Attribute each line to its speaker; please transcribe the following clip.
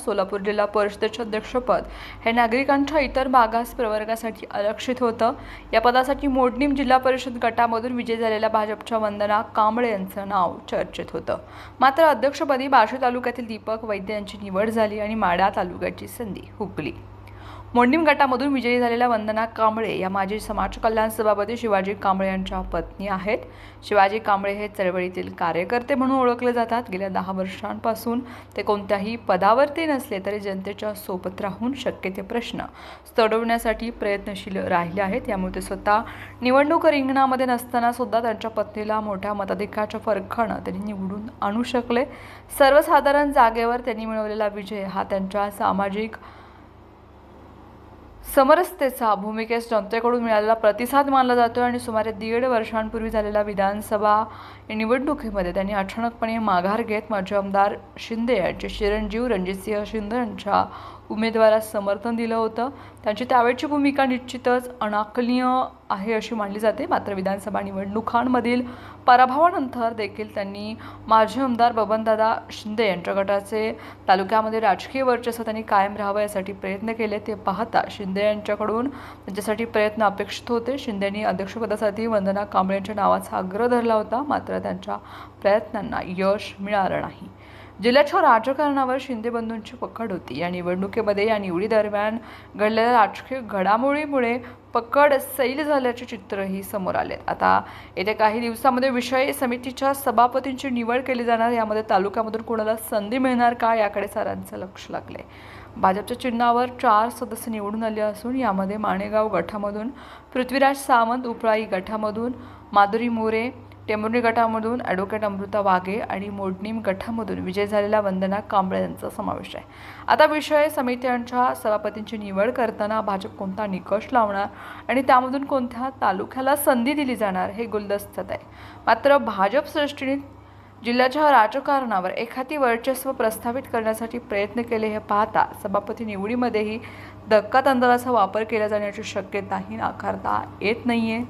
Speaker 1: सोलापूर जिल्हा परिषदेचे अध्यक्षपद हे नागरिकांच्या इतर मागास प्रवर्गासाठी आरक्षित होतं। या पदासाठी मोडणीम जिल्हा परिषद गटामधून विजयी झालेल्या भाजपच्या वंदना कांबळे यांचं नाव चर्चेत होतं। मात्र अध्यक्षपदी बार्शी तालुक्यातील दीपक वैद्य यांची निवड झाली आणि माढा तालुक्याची संधी हुकली। मोडणीम गटामधून विजयी झालेल्या वंदना कांबळे या माजी समाज कल्याण सभापती शिवाजी कांबळे यांच्या पत्नी आहेत। शिवाजी कांबळे हे चळवळीतील कार्यकर्ते म्हणून ओळखले जातात। गेल्या 10 वर्षांपासून ते कोणत्याही पदावरती नसले तरी जनतेच्या सोबत राहून शक्य ते प्रश्न सोडवण्यासाठी प्रयत्नशील राहिले आहेत। यामुळे ते स्वतः निवडणूक रिंगणामध्ये नसताना सुद्धा त्यांच्या पत्नीला मोठ्या मताधिक्याच्या फरकाने त्यांनी निवडून आणू शकले। सर्वसाधारण जागेवर त्यांनी मिळवलेला विजय हा त्यांच्या सामाजिक समरसतेचा भूमिकेस जनतेकडून मिळालेला प्रतिसाद मानला जातो आणि सुमारे 1.5 वर्षांपूर्वी झालेल्या विधानसभा निवडणुकीमध्ये त्यांनी अचानकपणे माघार घेत माजी आमदार शिंदे यांचे चिरंजीव रणजितसिंह शिंदे यांच्या उमेदवारास समर्थन दिलं होतं। त्यांची त्यावेळची भूमिका निश्चितच अनाकलनीय आहे अशी मानली जाते। मात्र विधानसभा निवडणुकांमधील पराभवानंतर देखील त्यांनी माजी आमदार बबनदादा शिंदे यांच्या गटाचे तालुक्यामध्ये राजकीय वर्चस्व त्यांनी कायम राहावे यासाठी प्रयत्न केले। ते पाहता शिंदे यांच्याकडून त्यांच्यासाठी प्रयत्न अपेक्षित होते। शिंदेंनी अध्यक्षपदासाठी वंदना कांबळे यांच्या नावाचा आग्रह धरला होता, मात्र त्यांच्या प्रयत्नांना यश मिळालं नाही। जिल्ह्याच्या राजकारणावर शिंदे बंधूंची पकड होती। या निवडणुकीमध्ये या निवडीदरम्यान घडलेल्या राजकीय घडामोडीमुळे पकड सैल झाल्याचे चित्रही समोर आले। आता येत्या काही दिवसांमध्ये विषय समितीच्या सभापतींची निवड केली जाणार। यामध्ये तालुक्यामधून कोणाला संधी मिळणार का याकडे सारांचं लक्ष लागले। भाजपच्या चिन्हावर 4 सदस्य निवडून आले असून यामध्ये माणेगाव गटामधून पृथ्वीराज सावंत, उपळाई गटामधून माधुरी मोरे, टेंभुर्णी गटामधून ॲडव्होकेट अमृता वाघे आणि मोडणीम गटामधून विजय झालेल्या वंदना कांबळे यांचा समावेश आहे। आता विषय समित्यांच्या सभापतींची निवड करताना भाजप कोणता निकष लावणार आणि त्यामधून कोणत्या तालुक्याला संधी दिली जाणार हे गुलदस्त्यात आहे। मात्र भाजप सृष्टीने जिल्ह्याच्या राजकारणावर एखादी वर्चस्व प्रस्थापित करण्यासाठी प्रयत्न केले हे पाहता सभापती निवडीमध्येही धक्कातंत्राचा वापर केला जाण्याची शक्यताही नाकारता येत नाहीये।